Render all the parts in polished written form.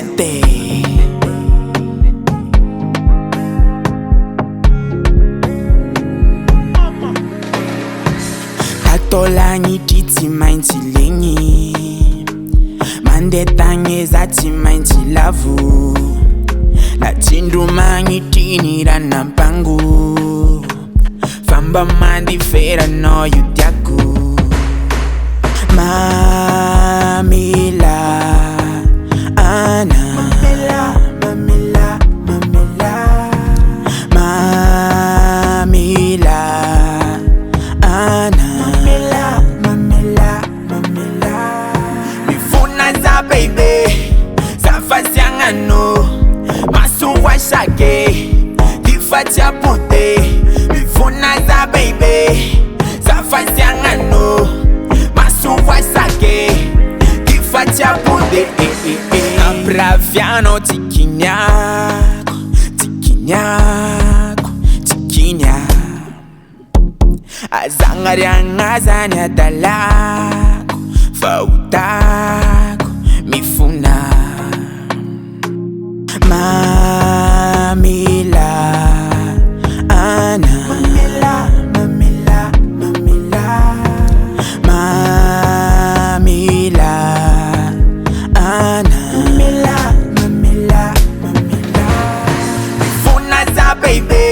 Nete. Tatola ngititi mainti lengi Mande tange zati mainti lavu La tinduma ngitini rana pangu Famba mandi fera no yutiaku Mamela Ana Mamela, Mamela, Mamela Mamela Ana Mamela, Mamela, Mamela Mifuna za baby Zafasi angano Masuwa shake Tifati ya pute Mifuna za baby Zafasi angano Masuwa shake Tifati ya pute Abraviano tikinyako Tikinyako Tikinyako Azangari angazani adalako Fautako Mifuna Mamela Ana Mamela, Mamela, Mamela Mamela Ana Mamela, Mamela, Mamela Mifuna za baby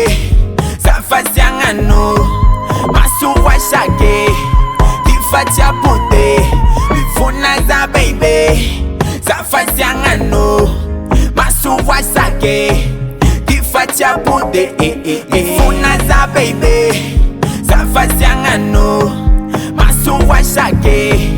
Zafasi angano Masuwa shake Tifati ya pute Mifuna za baby Zafasi angano Masuwa shake Tifati ya pute Mifuna za baby Zafasi angano Masuwa shake